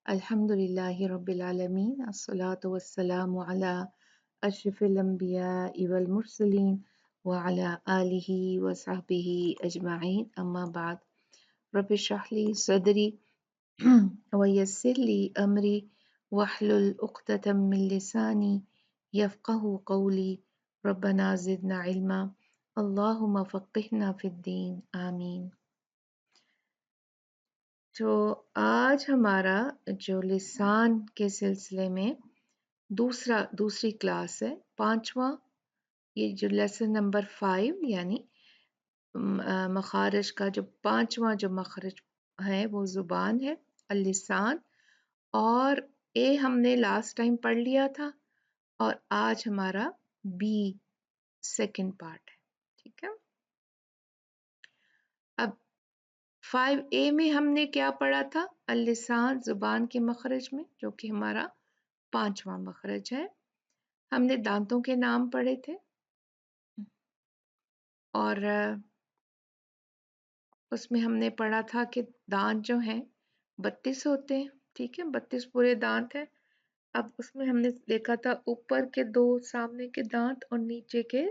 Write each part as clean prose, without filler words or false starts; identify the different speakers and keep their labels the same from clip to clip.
Speaker 1: अल्हम्दुलिल्लाहि रब्बिल आलमीन अस्सलातु वस्सलामु अला अशरफिल अंबियाइ वल मुरसलीन व अला आलिहि व सहबिहि अजमाइन अम्मा बाद रब्बि इश्रह ली सदरी व यस्सिर ली अमरी वहलुल उक़दतम मिन लिसानी यफ़क़हू क़ौली रब्बना ज़िदना इल्मा अल्लाहुम्मा फ़क़्हिना फ़िद्दीन आमीन। तो आज हमारा जो लिसान के सिलसिले में दूसरी क्लास है, पांचवा, ये जो लेसन नंबर 5 यानी मखारज का जो पांचवा जो मखरज है वो जुबान है, अल-लिसान। और ए हमने लास्ट टाइम पढ़ लिया था और आज हमारा बी सेकंड पार्ट है, ठीक है। अब 5A में हमने क्या पढ़ा था? अल-लिसान, जुबान के मखरज में, जो कि हमारा पांचवा मखरज है। हमने दांतों के नाम पढ़े थे और उसमें हमने पढ़ा था कि दांत जो हैं 32 होते हैं, ठीक है, 32 पूरे दांत हैं। अब उसमें हमने देखा था ऊपर के 2 सामने के दांत और नीचे के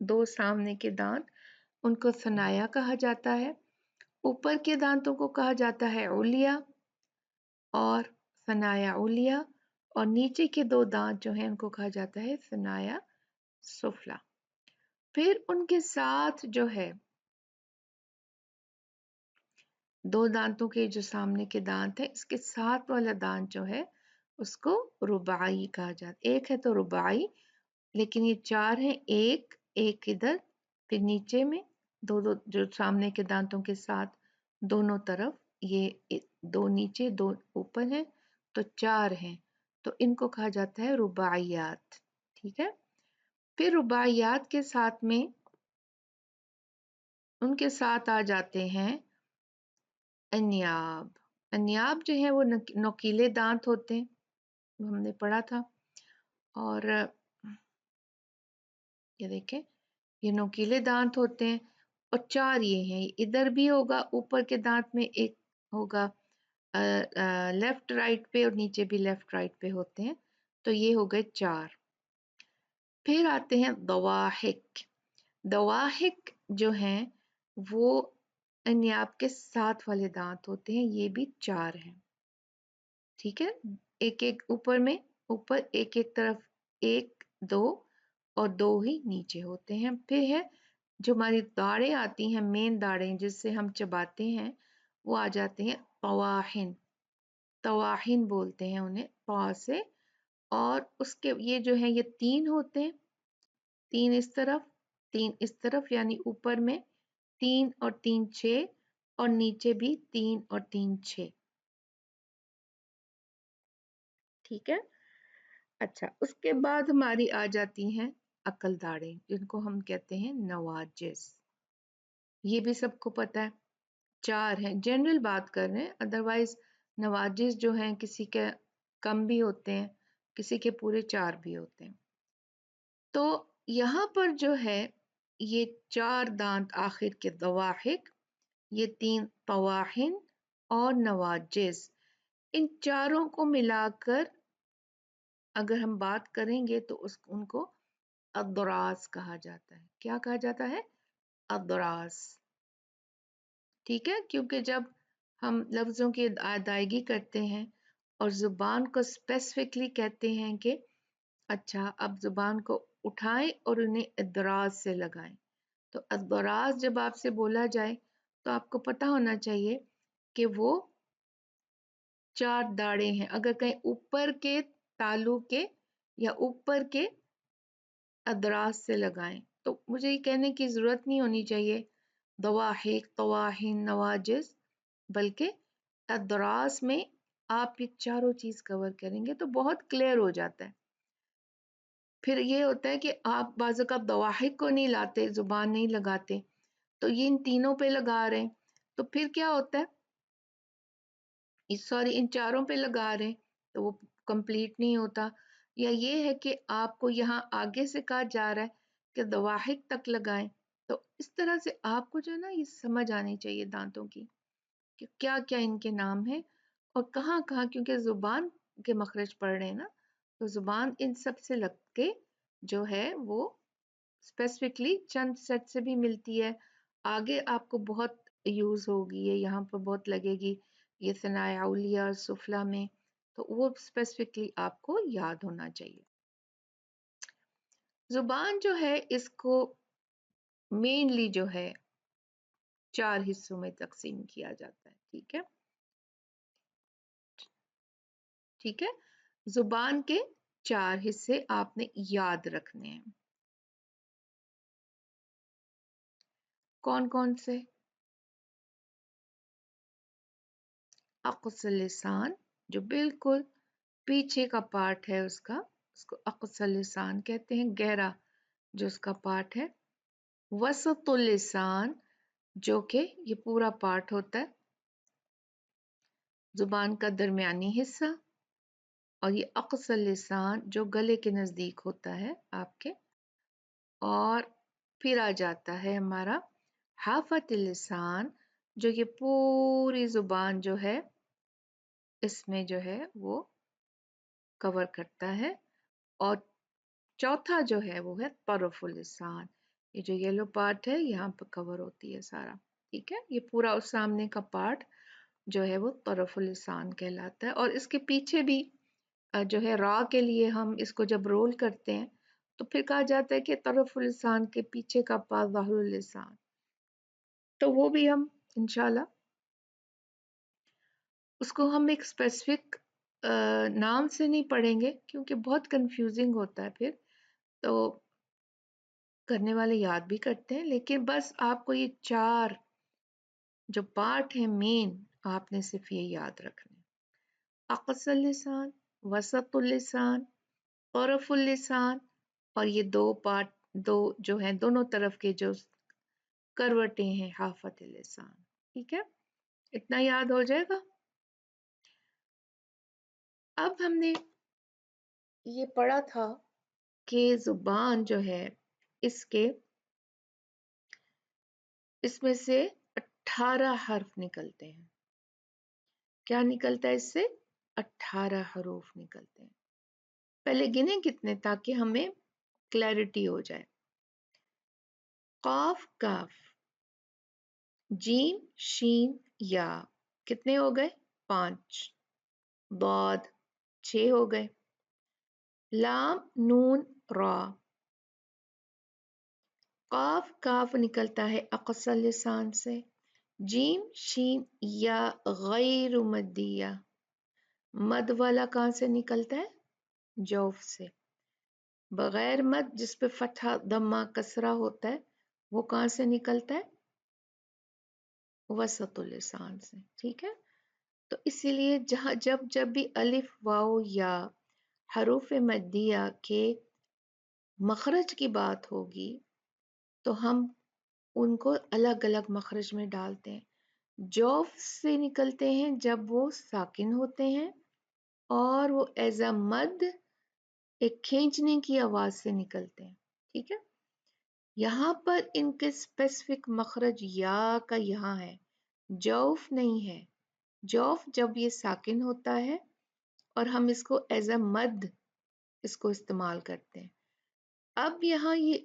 Speaker 1: 2 सामने के दांत, उनको सनाया कहा जाता है। ऊपर के दांतों को कहा जाता है उलिया और सनाया उलिया, और नीचे के 2 दांत जो हैं उनको कहा जाता है सनाया सुफला। फिर उनके साथ जो है 2 दांतों के जो सामने के दांत है, इसके साथ वाला दांत जो है उसको रुबाई कहा जाता है। एक है तो रुबाई, लेकिन ये 4 हैं, एक इधर, फिर नीचे में दो जो सामने के दांतों के साथ दोनों तरफ, ये 2 नीचे 2 ऊपर हैं, तो 4 हैं, तो इनको कहा जाता है रुबाइयात, ठीक है। फिर रुबाइयात के साथ में उनके साथ आ जाते हैं अन्याब। अन्याब जो है वो नोकीले दांत होते हैं, वो हमने पढ़ा था। और ये देखें, ये नोकीले दांत होते हैं और 4 ये हैं, इधर भी होगा, ऊपर के दांत में एक होगा लेफ्ट राइट पे और नीचे भी लेफ्ट राइट पे होते हैं, तो ये हो गए 4। फिर आते हैं दवाहिक। दवाहिक जो हैं वो अन्याब के साथ वाले दांत होते हैं, ये भी 4 हैं, ठीक है। एक एक ऊपर में, ऊपर एक एक तरफ 1 2 और 2 ही नीचे होते हैं। फिर है जो हमारी दाढ़ें आती हैं, मेन दाढ़ें जिससे हम चबाते हैं, वो आ जाते हैं तवाहिन। तवाहिन बोलते हैं उन्हें, तवा से। और उसके ये जो है ये 3 होते हैं, 3 इस तरफ 3 इस तरफ, यानी ऊपर में 3 और 3 6 और नीचे भी 3 और 3 6, ठीक है। अच्छा, उसके बाद हमारी आ जाती हैं अकल दाढ़ें, जिनको हम कहते हैं नवाजिस। ये भी सबको पता है, 4 हैं, जनरल बात कर रहे हैं, अदरवाइज नवाजिस जो हैं किसी के कम भी होते हैं, किसी के पूरे 4 भी होते हैं। तो यहाँ पर जो है ये 4 दांत आखिर के दवाहिक, ये 3 तवाहिन और नवाजिस, इन चारों को मिलाकर अगर हम बात करेंगे तो उनको अदरास कहा जाता है। क्या कहा जाता है? अदरास, ठीक है। क्योंकि जब हम लफ्जों की अदायगी करते हैं और जुबान को स्पेसिफिकली कहते हैं कि अच्छा अब जुबान को उठाएं और उन्हें अदराज से लगाएं, तो अदराज जब आपसे बोला जाए तो आपको पता होना चाहिए कि वो 4 दाढ़ें हैं। अगर कहीं ऊपर के तालु के या ऊपर के अदराज से लगाएं, तो मुझे ये कहने की जरूरत नहीं होनी चाहिए दवाहिक तवाहिन नवाजिस, बल्कि अदराज में आप ये चारों चीज कवर करेंगे तो बहुत क्लियर हो जाता है। फिर ये होता है कि आप बाज़ आप दवाहिक को नहीं लाते, जुबान नहीं लगाते, तो ये इन तीनों पे लगा रहे हैं, तो फिर क्या होता है, सॉरी इन चारों पे लगा रहे हैं तो वो कंप्लीट नहीं होता। या ये है कि आपको यहाँ आगे से कहा जा रहा है कि दवाहिक तक लगाएं, तो इस तरह से आपको जो है ना ये समझ आनी चाहिए दांतों की कि क्या क्या इनके नाम है اور کہاں کہاں، کیونکہ زبان کے مخرج پڑھ رہے ہیں نا، تو زبان ان سب سے لگ کے جو ہے وہ اسپیسیفکلی چند سیٹ سے بھی ملتی ہے. آگے آپ کو بہت یوز ہوگی، یہاں پر بہت لگے گی یہ ثناء علیہ اور سفلا میں، تو وہ اسپیسیفکلی آپ کو یاد ہونا چاہیے. زبان جو ہے اس کو مینلی جو ہے 4 حصوں میں تقسیم کیا جاتا ہے. ٹھیک ہے، ٹھیک ہے، زبان کے 4 حصے آپ نے یاد رکھنے ہیں. کون کون سے؟ اقصی لسان جو بالکل پیچھے کا پارٹ ہے اس کو اقصی لسان کہتے ہیں، گہرا جو اس کا پارٹ ہے. وسط اللسان جو کہ یہ پورا پارٹ ہوتا ہے زبان کا درمیانی حصہ، اور یہ اقصی لسان جو گلے کے نزدیک ہوتا ہے آپ کے. اور پھر آ جاتا ہے ہمارا حافۃ اللسان جو یہ پوری زبان جو ہے اس میں جو ہے وہ کور کرتا ہے. اور چوتھا جو ہے وہ ہے طرف اللسان، یہ جو یلو پارٹ ہے یہاں پہ کور ہوتی ہے سارا. ٹھیک ہے، یہ پورا اس سامنے کا پارٹ جو ہے وہ طرف اللسان کہلاتا ہے. اور اس کے پیچھے بھی جو ہے را کے لیے ہم اس کو جب رول کرتے ہیں تو پھر کہا جاتا ہے کہ طرف اللسان کے پیچھے کا پارٹ ظاہر اللسان. تو وہ بھی ہم انشاءاللہ اس کو ہم ایک اسپیسیفک نام سے نہیں پڑھیں گے کیونکہ بہت کنفیوزنگ ہوتا ہے پھر، تو کرنے والے یاد بھی کرتے ہیں، لیکن بس آپ کو یہ 4 جو پارٹ ہیں مین آپ نے صرف یہ یاد رکھنے: اقصی اللسان، وسط اللسان، طرف اللسان، اور یہ 2 پارٹ، 2 جو ہیں دونوں طرف کے جو کروٹیں ہیں حافظ اللسان. ٹھیک ہے، اتنا یاد ہو جائے گا. اب ہم نے یہ پڑھا تھا کہ زبان جو ہے اس میں سے 18 حرف نکلتے ہیں. کیا نکلتا ہے اس سے؟ 18 حروف نکلتے ہیں. پہلے گنے کتنے تاکہ ہمیں کلیئرٹی ہو جائے. قاف کاف، جیم شین یا کتنے ہو گئے؟ 5. ضاد 6 ہو گئے. لام نون را. قاف کاف نکلتا ہے اقصی لسان سے. جیم شین یا غیر مدیہ، مد والا کہاں سے نکلتا ہے؟ جوف سے. بغیر مد جس پہ فتحہ ضمہ کسرہ ہوتا ہے وہ کہاں سے نکلتا ہے؟ وسط اللسان سے. ٹھیک ہے، تو اسی لیے جب بھی الف واو یا حروف مدیہ کے مخرج کی بات ہوگی تو ہم ان کو الگ الگ مخرج میں ڈالتے ہیں. جوف سے نکلتے ہیں جب وہ ساکن ہوتے ہیں اور وہ ایز اے مد ایک کھینچنے کی آواز سے نکلتے ہیں. ٹھیک ہے، یہاں پر ان کے اسپیسیفک مخرج یا کا یہاں ہے، جوف نہیں ہے. جوف جب یہ ساکن ہوتا ہے اور ہم اس کو ایز اے مد اس کو استعمال کرتے ہیں. اب یہاں یہ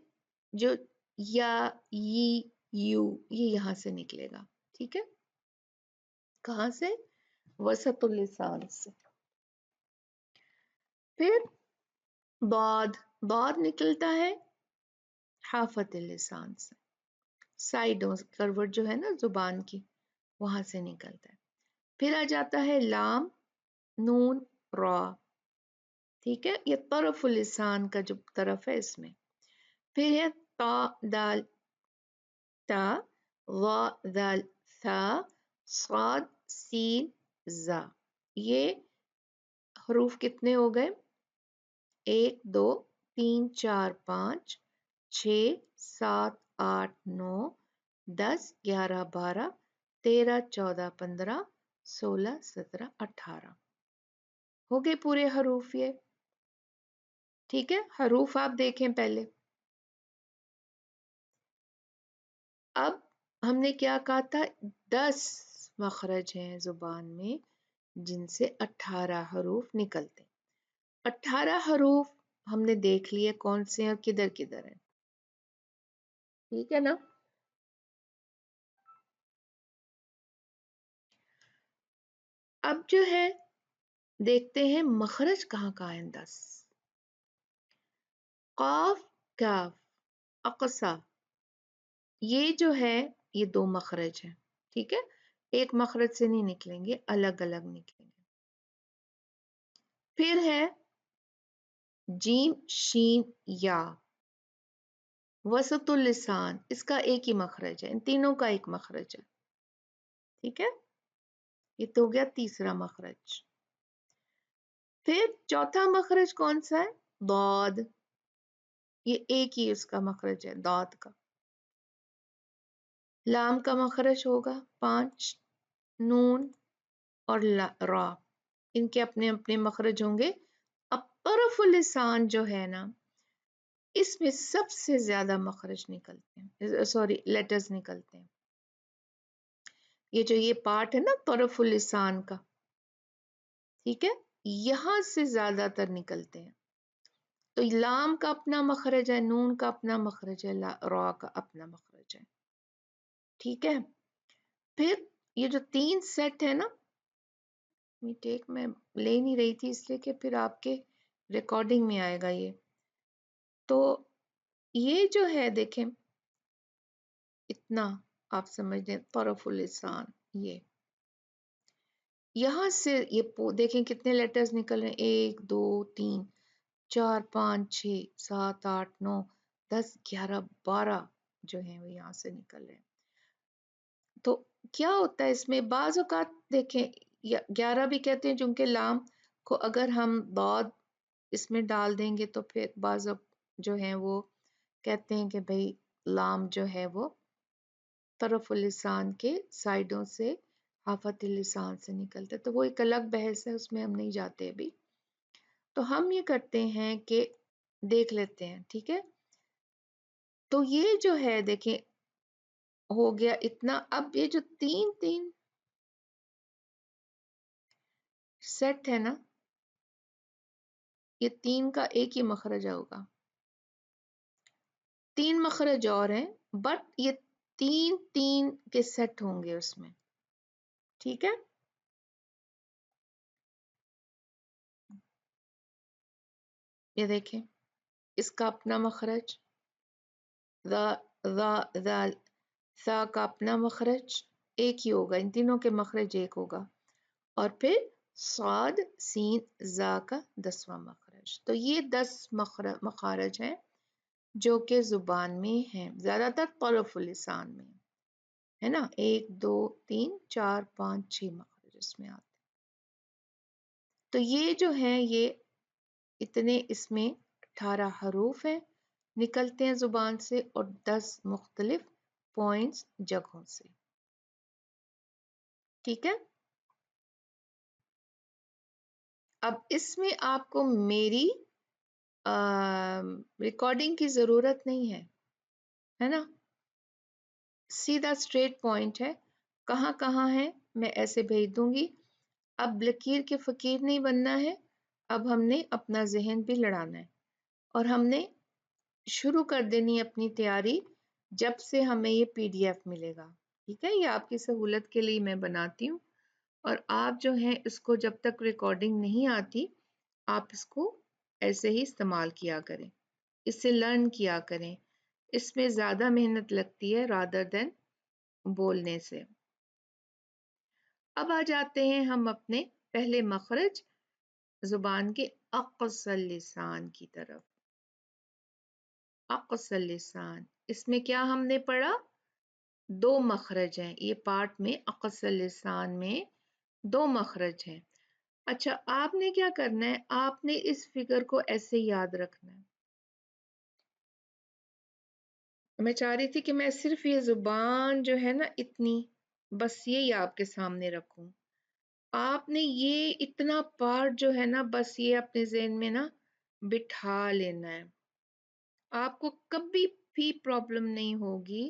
Speaker 1: جو یا یو یہ یہاں سے نکلے گا. ٹھیک ہے، کہاں سے؟ وسط اللسان سے. پھر ضاد نکلتا ہے حافظ اللسان سے، سائڈوں کروٹ جو ہے نا زبان کی وہاں سے نکلتا ہے. پھر آ جاتا ہے لام نون را. ٹھیک ہے، یہ طرف اللسان کا جو طرف ہے اس میں. پھر ہے تا دال تا، وا دال ثا، صاد سین زا. یہ حروف کتنے ہو گئے؟ 1 2 3 4 5 6 7 8 9 10 11 12 13 14 15 16 17 18 ہو گئے پورے حروف یہ. ٹھیک ہے، حروف آپ دیکھیں پہلے. اب ہم نے کیا کہا تھا؟ 10 مخرج ہیں زبان میں جن سے 18 حروف نکلتے ہیں۔ 18 حروف ہم نے دیکھ لیے کون سے ہیں اور کدھر کدھر ہیں، ٹھیک ہے نا؟ اب جو ہے دیکھتے ہیں مخرج کہاں کہاں ہیں 10۔ قاف کاف اقصا، یہ جو ہے یہ 2 مخرج ہیں، ٹھیک ہے، ایک مخرج سے نہیں نکلیں گے، الگ الگ نکلیں گے۔ پھر ہے جیم شین یا، وسط اللسان، اس کا ایک ہی مخرج ہے، ان تینوں کا ایک مخرج ہے، ٹھیک ہے، یہ تو ہو گیا تیسرا مخرج۔ پھر چوتھا مخرج کون سا ہے؟ ضاد، یہ ایک ہی اس کا مخرج ہے ضاد کا۔ لام کا مخرج ہوگا 5، نون اور را، ان کے اپنے اپنے مخرج ہوں گے۔ اب طرف اللسان جو ہے نا، اس میں سب سے زیادہ مخرج نکلتے ہیں، سوری لیٹرز نکلتے ہیں۔ یہ جو یہ پارٹ ہے نا طرف اللسان کا، ٹھیک ہے، یہاں سے زیادہ تر نکلتے ہیں۔ تو لام کا اپنا مخرج ہے، نون کا اپنا مخرج ہے، را کا اپنا مخرج ہے، ٹھیک ہے۔ پھر یہ جو 3 سیٹ ہے نا، ٹیک میں لے نہیں رہی تھی اس لیے کہ پھر آپ کے ریکارڈنگ میں آئے گا یہ، تو یہ جو ہے دیکھیں اتنا آپ سمجھ لیں طرف اللسان، یہ یہاں سے یہ دیکھیں کتنے لیٹرز نکل رہے ہیں، 1 2 3 4 5 6 7 8 9 10 11 12 جو ہیں وہ یہاں سے نکل رہے ہیں۔ تو کیا ہوتا ہے اس میں بعض اوقات دیکھیں 11 بھی کہتے ہیں، چونکہ لام کو اگر ہم ضاد اس میں ڈال دیں گے تو پھر بعض جو ہیں وہ کہتے ہیں کہ بھئی لام جو ہے وہ طرف اللسان کے سائیڈوں سے حافت اللسان سے نکلتے، تو وہ ایک الگ بحث ہے، اس میں ہم نہیں جاتے ابھی۔ تو ہم یہ کرتے ہیں کہ دیکھ لیتے ہیں، ٹھیک ہے۔ تو یہ جو ہے دیکھیں ہو گیا اتنا، اب یہ جو 3 سیٹ ہے نا، یہ 3 کا ایک ہی مخرج ہوگا، 3 مخرج اور ہیں، بٹ یہ 3 کے سیٹ ہوں گے اس میں، ٹھیک ہے۔ یہ دیکھیں اس کا اپنا مخرج، ذال سا کا اپنا مخرج ایک ہی ہوگا، ان تینوں کے مخرج ایک ہوگا، اور پھر صاد سین زا کا 10واں مخرج۔ تو یہ 10 مخارج ہیں جو کہ زبان میں ہیں، زیادہ تر طرف اللسان میں ہے نا، 1 2 3 4 5 6 مخرج اس میں آتے ہیں۔ تو یہ جو ہیں یہ اتنے اس میں 18 حروف ہیں نکلتے ہیں زبان سے، اور 10 مختلف پوائنٹس جگہوں سے، ٹھیک ہے۔ اب اس میں آپ کو میری ریکارڈنگ کی ضرورت نہیں ہے نا، سیدھا اسٹریٹ پوائنٹ ہے، کہاں کہاں ہے میں ایسے بھیج دوں گی۔ اب لکیر کے فقیر نہیں بننا ہے، اب ہم نے اپنا ذہن بھی لڑانا ہے، اور ہم نے شروع کر دینی اپنی تیاری جب سے ہمیں یہ PDF ملے گا، ٹھیک ہے۔ یہ آپ کی سہولت کے لیے میں بناتی ہوں، اور آپ جو ہیں اس کو جب تک ریکارڈنگ نہیں آتی آپ اس کو ایسے ہی استعمال کیا کریں، اس سے لرن کیا کریں، اس میں زیادہ محنت لگتی ہے رادر دین بولنے سے۔ اب آ جاتے ہیں ہم اپنے پہلے مخرج زبان کے اقصی اللسان کی طرف۔ اقصی اللسان، اس میں کیا ہم نے پڑھا؟ 2 مخرج ہیں، یہ پارٹ میں اقصی اللسان میں 2 مخرج ہیں۔ اچھا آپ نے کیا کرنا ہے، آپ نے اس فگر کو ایسے یاد رکھنا ہے۔ میں چاہ رہی تھی کہ میں صرف یہ زبان جو ہے نا اتنی، بس یہی آپ کے سامنے رکھوں، آپ نے یہ اتنا پارٹ جو ہے نا بس یہ اپنے ذہن میں نا بٹھا لینا ہے، آپ کو کبھی بھی پرابلم نہیں ہوگی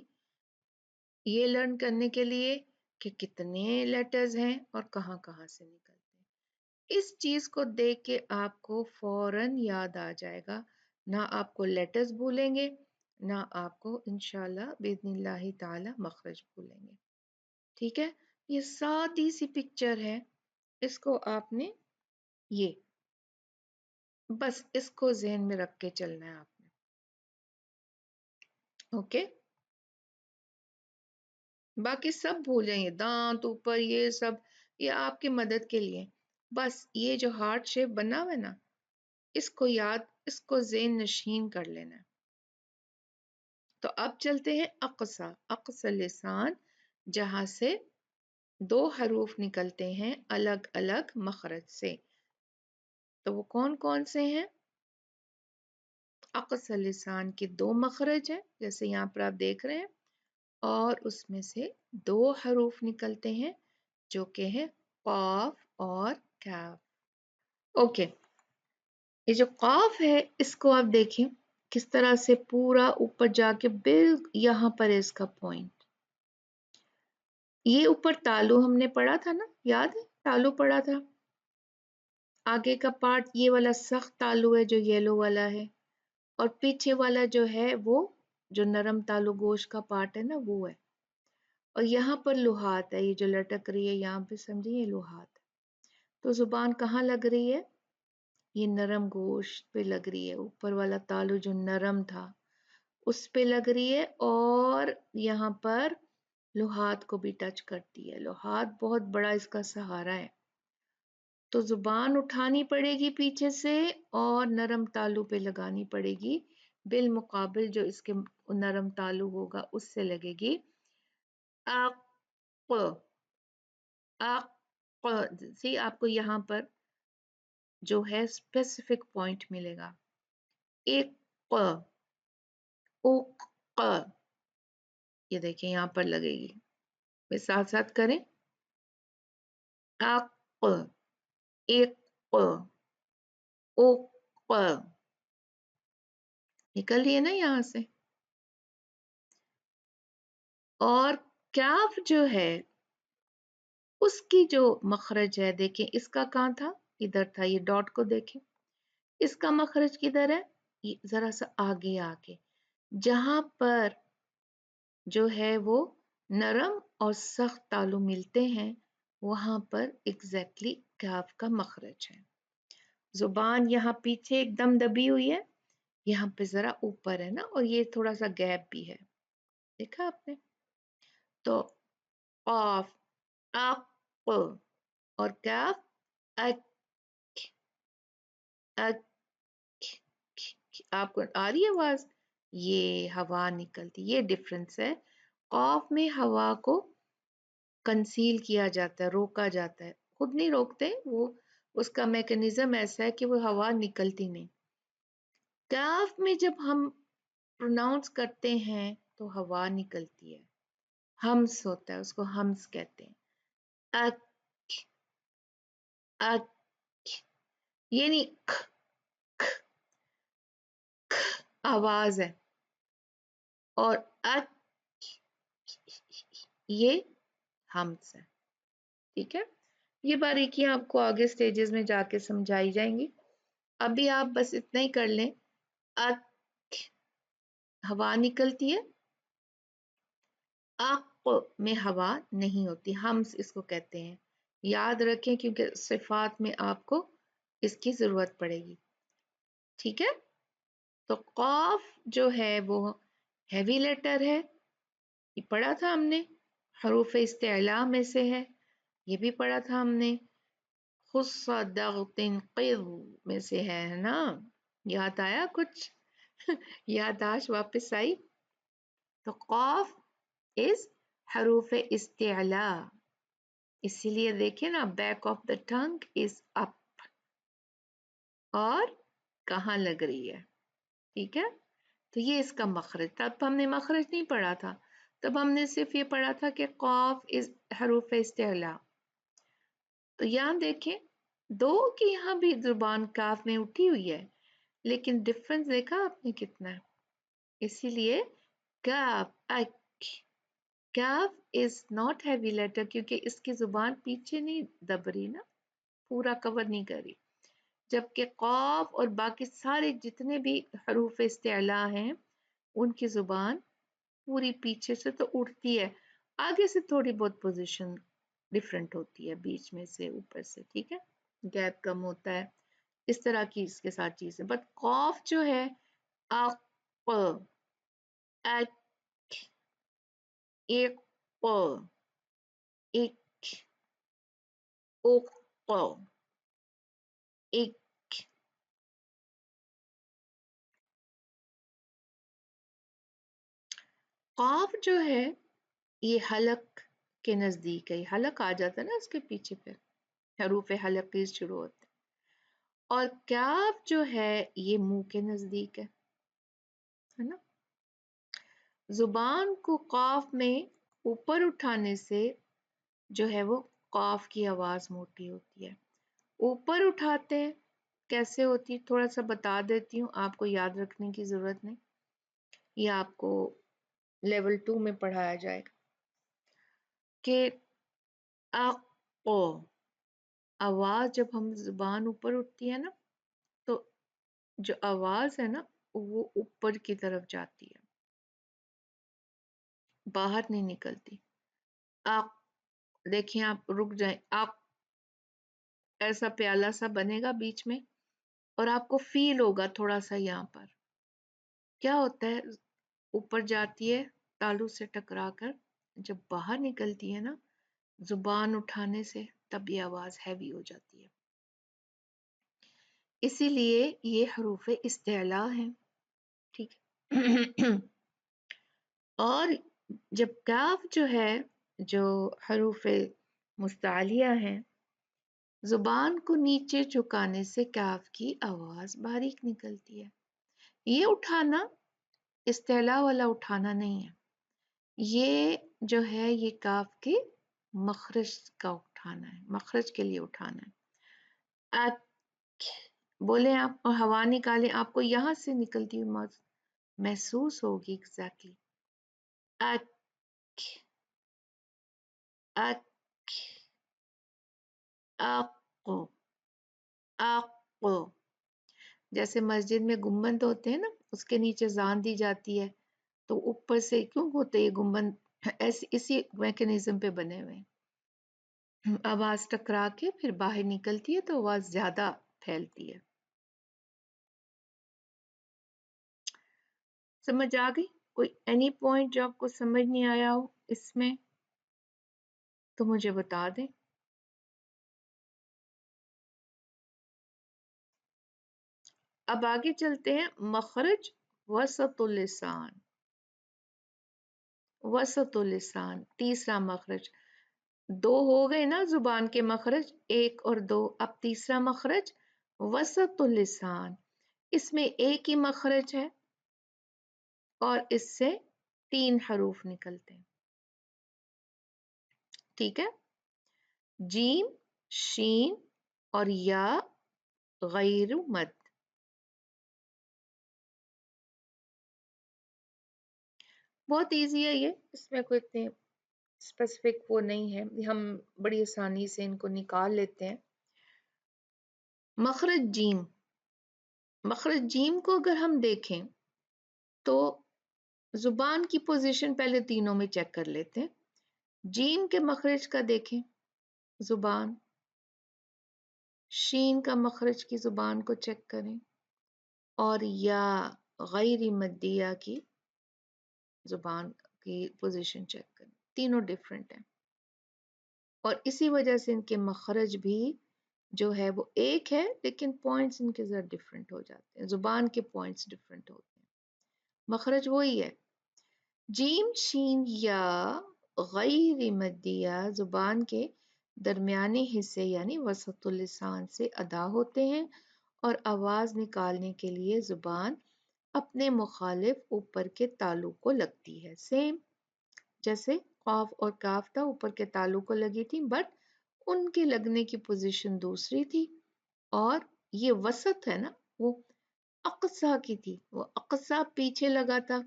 Speaker 1: یہ لرن کرنے کے لیے کہ کتنے لیٹرز ہیں اور کہاں کہاں سے نکلتے ہیں۔ इस चीज को देख के आपको फौरन याद आ जाएगा, ना आपको लेटर्स भूलेंगे, ना आपको इंशाल्लाह बिइज़्निल्लाहि ताला मखरज भूलेंगे। ठीक है, ये सादी सी पिक्चर है, इसको आपने ये बस इसको जहन में रख के चलना है आपने। ओके, बाकी सब भूल जाइए, दांत ऊपर ये सब, ये आपकी मदद के लिए। बस ये जो हार्ट शेप बना हुआ है ना, इसको याद, इसको ज़हन नशीन कर लेना है। तो अब चलते हैं अक़सा, अक़सा लिसान, जहां से 2 हरूफ निकलते हैं अलग अलग मखरज से। तो वो कौन कौन से हैं? अक़सा लिसान के 2 मखरज हैं, जैसे यहाँ पर आप देख रहे हैं, और उसमें से 2 हरूफ निकलते हैं जो कि है क़ाफ और काफ। ओके, ये जो क़ाफ है इसको आप देखें किस तरह से पूरा ऊपर जाके बिल्कुल यहाँ पर है इसका पॉइंट। ये ऊपर तालु हमने पढ़ा था ना, याद है तालु पढ़ा था। आगे का पार्ट ये वाला सख्त तालु है जो येलो वाला है, और पीछे वाला जो है वो जो नरम तालु गोश्त का पार्ट है ना वो है। और यहाँ पर लुहात है, ये जो लटक रही है यहाँ पे समझिए ये लुहात है। तो जुबान कहाँ लग रही है? ये नरम गोश्त पे लग रही है, ऊपर वाला तालु जो नरम था उस पे लग रही है, और यहाँ पर लुहात को भी टच करती है। लुहात बहुत बड़ा इसका सहारा है। तो जुबान उठानी पड़ेगी पीछे से और नरम तालु पे लगानी पड़ेगी, बिलमुकाबिल जो इसके नरम तालु होगा उससे लगेगी। अक, अक, सी आपको यहाँ पर जो है स्पेसिफिक पॉइंट मिलेगा। एक क, उक, क, ये देखिए यहाँ पर लगेगी। वे साथ साथ करें। अक, एक, उक, निकल रही है ना यहाँ से। और कैफ जो है उसकी जो मखरज है, देखें इसका कहाँ था, इधर था, ये डॉट को देखें, इसका मखरज किधर है, ये जरा सा आगे आके, जहां पर जो है वो नरम और सख्त तालु मिलते हैं, वहां पर एग्जैक्टली कैफ का मखरज है। जुबान यहाँ पीछे एकदम दबी हुई है, यहाँ पे जरा ऊपर है ना, और ये थोड़ा सा गैप भी है, देखा आपने। तो ऑफ, अक, और कैफ अक, अक, आपको आ रही है आवाज, ये हवा निकलती, ये डिफरेंस है। कॉफ में हवा को कंसील किया जाता है, रोका जाता है, खुद नहीं रोकते वो, उसका मैकेनिज्म ऐसा है कि वो हवा निकलती नहीं। काफ में जब हम प्रोनाउंस करते हैं तो हवा निकलती है, हम्स होता है, उसको हम्स कहते हैं। अक, अक, ये नहीं ख, आवाज है, और अक ये हम्स है। ठीक है, ये बारीकियां आपको आगे स्टेजेस में जाके समझाई जाएंगी। अभी आप बस इतना ही कर लें, अक, हवा निकलती है, अक में हवा नहीं होती, हम्स इसको कहते हैं। याद रखें क्योंकि सिफात में आपको इसकी जरूरत पड़ेगी। ठीक है, तो कॉफ जो है वो हैवी लेटर है, ये पढ़ा था हमने, हरूफ इस्तिअला में से है, ये भी पढ़ा था हमने। में से है ना, याद आया कुछ? यादाश्त वापस आई। तो कॉफ इज हरूफ इस्तिअला, इसीलिए देखें ना, back of the tongue is up, और कहाँ लग रही है। ठीक है, तो ये इसका मखरज, तब हमने मखरज नहीं पढ़ा था, तब हमने सिर्फ ये पढ़ा था कि कॉफ इज हरूफ इस्तिअला। तो यहाँ देखें, दो की यहाँ भी जुबान काफ में उठी हुई है, लेकिन डिफरेंस देखा आपने कितना है। इसीलिए काफ, काफ इज नॉट हैवी लेटर, क्योंकि इसकी जुबान पीछे नहीं दब रही ना, پورا کور نہیں کر رہی، جبکہ قاف اور باقی سارے جتنے بھی حروف استعلاء ہیں ان کی زبان پوری پیچھے سے تو اٹھتی ہے، آگے سے تھوڑی بہت پوزیشن ڈفرنٹ ہوتی ہے، بیچ میں سے اوپر سے، ٹھیک ہے، گیپ کم ہوتا ہے، اس طرح کی اس کے ساتھ چیز ہے. بٹ قاف جو ہے اق اک ایک ق ایک اوق ایک. قاف جو ہے یہ حلق کے نزدیک ہے، حلق آ جاتا ہے نا اس کے پیچھے پہ، حروف حلقی شروع ہوتے، اور کاف جو ہے یہ منہ کے نزدیک ہے نا. زبان کو قاف میں اوپر اٹھانے سے جو ہے وہ قاف کی آواز موٹی ہوتی ہے. اوپر اٹھاتے ہیں کیسے ہوتی، تھوڑا سا بتا دیتی ہوں، آپ کو یاد رکھنے کی ضرورت نہیں، یہ آپ کو لیول 2 میں پڑھایا جائے گا کہ آواز جب ہم زبان اوپر اٹھتی ہے نا تو جو آواز ہے نا وہ اوپر کی طرف جاتی ہے، باہر نہیں نکلتی. آپ دیکھیں، آپ رک جائیں، آپ ایسا پیالہ سا بنے گا بیچ میں اور آپ کو فیل ہوگا تھوڑا سا یہاں پر کیا ہوتا ہے، اوپر جاتی ہے تالو سے ٹکرا کر، جب باہر نکلتی ہے نا زبان اٹھانے سے تب یہ آواز ہیوی ہو جاتی ہے، اسی لیے یہ حروف استعلاء ہیں، ٹھیک ہے. اور جب کاف جو ہے، جو حروف مستعلیہ ہیں، زبان کو نیچے جھکانے سے کاف کی آواز باریک نکلتی ہے. یہ اٹھانا استعلاء والا اٹھانا نہیں ہے، یہ جو ہے یہ کاف کے مخرج کا اٹھانا ہے، مخرج کے لیے اٹھانا ہے. بولیں آپ ہوا نکالیں، آپ کو یہاں سے نکلتی ہوئی محسوس ہوگی ایگزیکٹلی. اک اک اق اق، جیسے مسجد میں گنبد ہوتے ہیں نا، اس کے نیچے زان دی جاتی ہے تو اوپر سے کیوں ہوتے یہ گنبد، ایسی اسی میکنزم پہ بنے ہوئے، آواز ٹکرا کے پھر باہر نکلتی ہے تو آواز زیادہ پھیلتی ہے. سمجھ آ گئی؟ کوئی اینی پوائنٹ جو آپ کو سمجھ نہیں آیا ہو اس میں تو مجھے بتا دیں. اب آگے چلتے ہیں، مخرج وسط اللسان. وسط اللسان تیسرا مخرج، دو ہو گئے نا زبان کے مخرج، ایک اور دو، اب تیسرا مخرج وسط اللسان، اس میں ایک ہی مخرج ہے اور اس سے 3 حروف نکلتے ہیں، ٹھیک ہے، جیم، شین اور یا غیر مد. بہت ایزی ہے یہ، اس میں کوئی اتنے اسپیسیفک وہ نہیں ہے، ہم بڑی آسانی سے ان کو نکال لیتے ہیں. مخرج جیم، مخرج جیم کو اگر ہم دیکھیں تو زبان کی پوزیشن پہلے تینوں میں چیک کر لیتے ہیں. جیم کے مخرج کا دیکھیں زبان، شین کا مخرج کی زبان کو چیک کریں، اور یا غیر مدیہ کی زبان کی پوزیشن چیک کریں، تینوں ڈیفرنٹ ہیں اور اسی وجہ سے ان کے مخرج بھی جو ہے وہ ایک ہے لیکن پوائنٹس ان کے ذرا ڈیفرنٹ ہو جاتے ہیں، زبان کے پوائنٹس ڈیفرنٹ ہوتے ہیں، مخرج وہی ہے. جیم، شین یا غیر مدیہ زبان کے درمیانی حصے یعنی وسط اللسان سے ادا ہوتے ہیں اور آواز نکالنے کے لیے زبان اپنے مخالف اوپر کے تالو کو لگتی ہے، سیم جیسے قاف اور کاف تھا اوپر کے تالو کو لگی تھی، بٹ ان کے لگنے کی پوزیشن دوسری تھی، اور یہ وسط ہے نا وہ اقصا کی تھی، وہ اقصا پیچھے لگا تھا،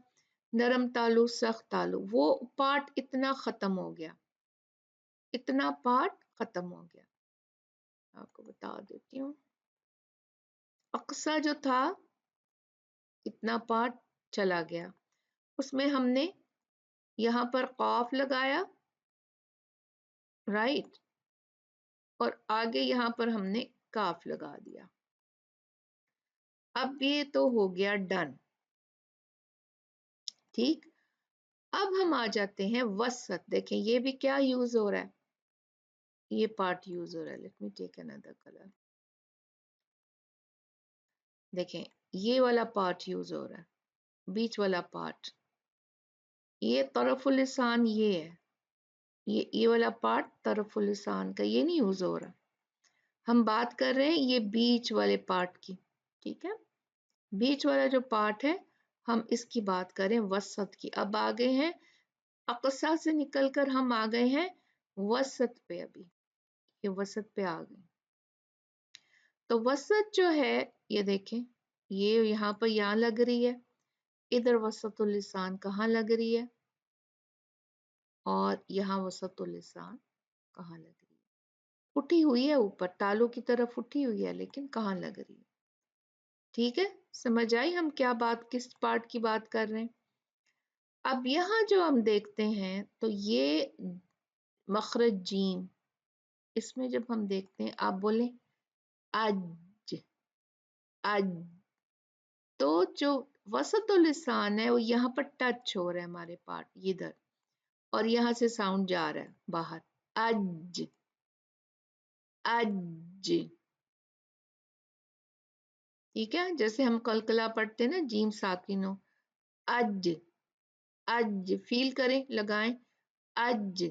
Speaker 1: نرم تالو سخت تالو، وہ پارٹ اتنا ختم ہو گیا، اتنا پارٹ ختم ہو گیا. आपको बता देती हूँ। अक्सा जो था इतना पार्ट चला गया, उसमें हमने यहाँ पर कॉफ लगाया, राइट, और आगे यहाँ पर हमने काफ लगा दिया। अब ये तो हो गया डन, ठीक। अब हम आ जाते हैं वसत। देखें ये भी क्या यूज हो रहा है, ये पार्ट यूज हो रहा है। Let me take another colour. देखें ये वाला पार्ट यूज हो रहा है, बीच वाला पार्ट, ये तरफुल लिसान, ये है, ये वाला पार्ट तरफुल लिसान का, ये नहीं यूज हो रहा। हम बात कर रहे हैं ये बीच वाले पार्ट की, ठीक है। बीच वाला जो पार्ट है हम इसकी बात करें वसत की। अब आ गए हैं अक़सा से निकलकर हम आ गए हैं वसत पे। अभी ये वसत पे आ गए। तो वसत जो है ये देखें, ये यहाँ पर यहाँ लग रही है, इधर वसतुल लिसान कहाँ लग रही है, और यहाँ वसतुल लिसान कहाँ लग रही है, उठी हुई है ऊपर, तालू की तरफ उठी हुई है, लेकिन कहाँ लग रही है। ठीक है, समझ आई हम क्या बात, किस पार्ट की बात कर रहे हैं। अब यहाँ जो हम देखते हैं तो ये मखरज जीम, इसमें जब हम देखते हैं, आप बोले आज, आज, तो जो वसतुल लिसान है वो यहाँ पर टच हो रहा है हमारे पार्ट इधर, और यहाँ से साउंड जा रहा है बाहर, आज, आज, ठीक है। जैसे हम कलकला पढ़ते हैं ना, जीम साकिनो, आज, आज, फील करें, लगाएं, आज।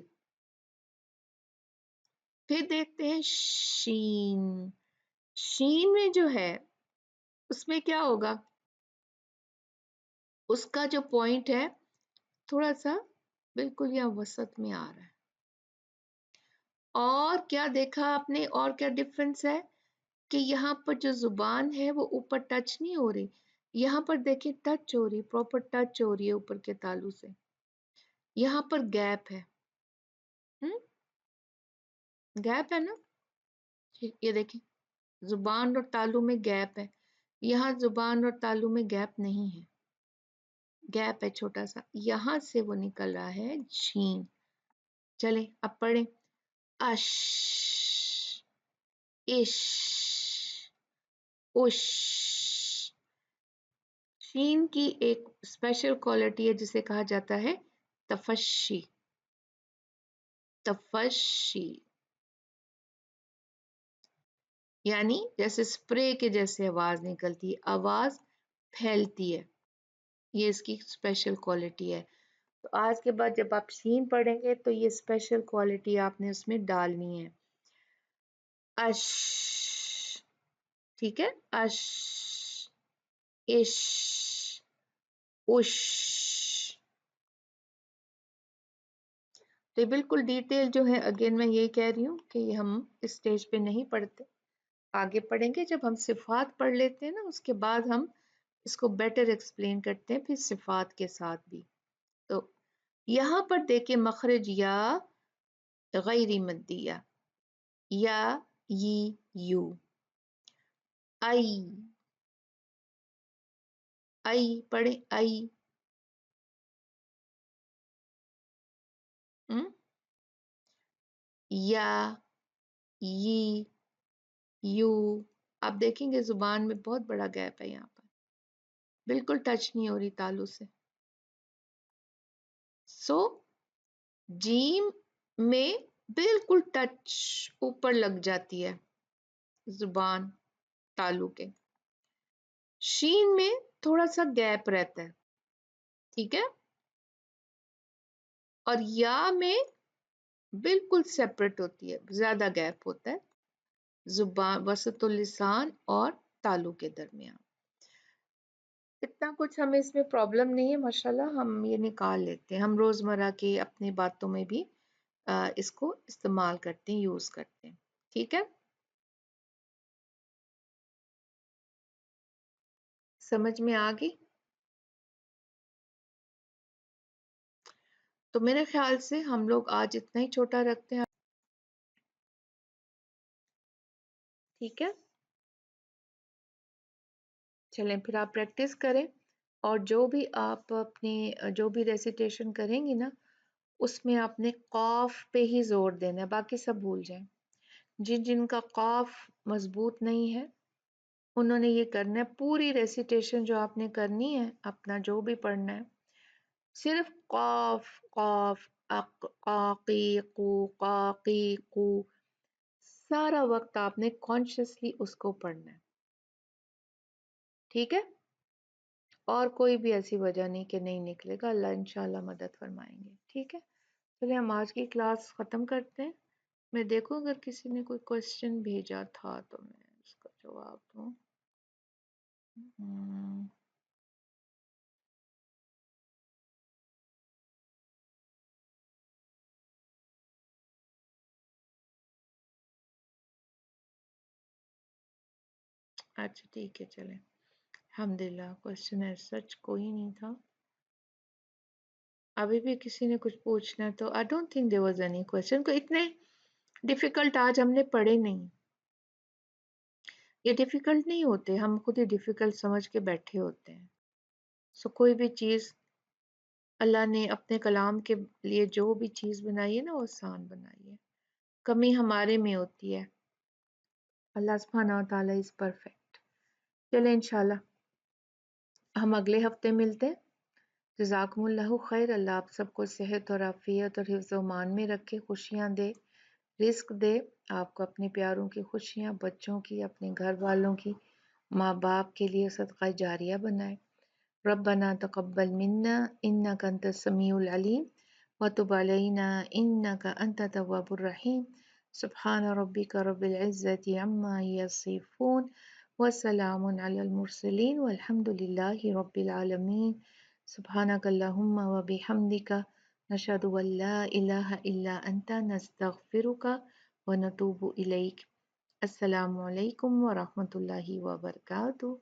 Speaker 1: फिर देखते हैं शीन। शीन में जो है उसमें क्या होगा, उसका जो पॉइंट है थोड़ा सा बिल्कुल यहाँ वसत में आ रहा है। और क्या देखा आपने, और क्या डिफरेंस है कि यहाँ पर जो जुबान है वो ऊपर टच नहीं हो रही, यहाँ पर देखिए टच हो रही, प्रॉपर टच हो रही है ऊपर के तालू से। यहाँ पर गैप है, गैप है ना, ये देखें जुबान और तालू में गैप है, यहाँ जुबान और तालू में गैप नहीं है, गैप है छोटा सा, यहाँ से वो निकल रहा है छीन। चले अब पढ़े, अश, इश, उश। शीन की एक स्पेशल क्वालिटी है जिसे कहा जाता है तफशी, तफशी, यानी जैसे स्प्रे के जैसे आवाज निकलती है, आवाज फैलती है, ये इसकी स्पेशल क्वालिटी है। तो आज के बाद जब आप शीन पढ़ेंगे तो ये स्पेशल क्वालिटी आपने उसमें डालनी है, अश, ठीक है, अश, इश, उश। तो ये बिल्कुल डिटेल जो है, अगेन मैं ये कह रही हूँ कि ये हम इस स्टेज पे नहीं पढ़ते, आगे पढ़ेंगे जब हम सिफात पढ़ लेते हैं ना, उसके बाद हम इसको बेटर एक्सप्लेन करते हैं, फिर सिफात के साथ भी। तो यहाँ पर देखिए मखरज या गैरी मद्दिया, या, यी, यू, आई, आई पढ़े, आई, या, यी, यू। आप देखेंगे जुबान में बहुत बड़ा गैप है, यहाँ पर बिल्कुल टच नहीं हो रही तालू से। सो जीम में बिल्कुल टच ऊपर लग जाती है जुबान तालू के, शीन में थोड़ा सा गैप रहता है, ठीक है, और या में बिल्कुल सेपरेट होती है, ज्यादा गैप होता है जुबान, वसतुल लिसान और तालू के दरमियान। इतना कुछ हमें इसमें प्रॉब्लम नहीं है, माशाल्लाह हम ये निकाल लेते हैं, हम रोजमर्रा की अपनी बातों में भी इसको इस्तेमाल करते हैं, यूज करते हैं, ठीक है। समझ में आ गई। तो मेरे ख्याल से हम लोग आज इतना ही छोटा रखते हैं। ठीक है, चलें फिर आप प्रैक्टिस करें और जो भी आप अपने जो भी रेसिटेशन करेंगी ना उसमें आपने कॉफ पे ही जोर देना है, बाकी सब भूल जाएं। जिन जिनका कॉफ मजबूत नहीं है उन्होंने ये करना है, पूरी रेसिटेशन जो आपने करनी है अपना जो भी पढ़ना है सिर्फ कॉफ कॉफ अक काकी कू काकी कू सारा वक्त आपने कॉन्शियसली उसको पढ़ना है, ठीक है। और कोई भी ऐसी वजह नहीं कि नहीं निकलेगा, अल्लाह इंशाल्लाह मदद फरमाएंगे, ठीक है। चलिए हम आज की क्लास ख़त्म करते हैं। मैं देखूं अगर किसी ने कोई क्वेश्चन भेजा था तो मैं उसका जवाब दूं। हम्म, अच्छा ठीक है, चलें अल्हम्दुलिल्लाह क्वेश्चन है सच कोई नहीं था। अभी भी किसी ने कुछ पूछना है तो I don't think there was any question, को इतने डिफिकल्ट आज हमने पढ़े नहीं। ये डिफिकल्ट नहीं होते, हम खुद ही डिफिकल्ट समझ के बैठे होते हैं। सो कोई भी चीज़ अल्लाह ने अपने कलाम के लिए जो भी चीज़ बनाई है ना वो आसान बनाई है, कमी हमारे में होती है। अल्लाह सुब्हानहू व तआला इज़ परफेक्ट। चलें इंशाल्लाह हम अगले हफ्ते मिलते हैं। जज़ाकुमुल्लाहु खैर। अल्लाह आप सबको सेहत और आफियत और हिफ्ज़ व मान में रखे, खुशियाँ दे, रिस्क दे, आपको अपने प्यारों की खुशियाँ, बच्चों की, अपने घर वालों की, माँ बाप के लिए सदका जारिया बनाए। रब्बना तक़ब्बल मिन्ना इन्नका अंतस समीउल अलीम व तुब अलैना इन्नका अंतत तव्वाबुर रहीम। सुब्हान रब्बिका रब्बिल इज़्ज़ति अम्मा यसिफून व सलामुन अलल मुरसलीन वल्हम्दुलिल्लाहि रब्बिल आलमीन। सुब्हानक अल्लाहुम्मा व बिहम्दिका नशहदु अन ला इलाहा इल्ला अंता नस्तगफिरुका व नतूबु इलैक। अस्सलामु अलैकुम व रहमतुल्लाहि व बरकातुहू।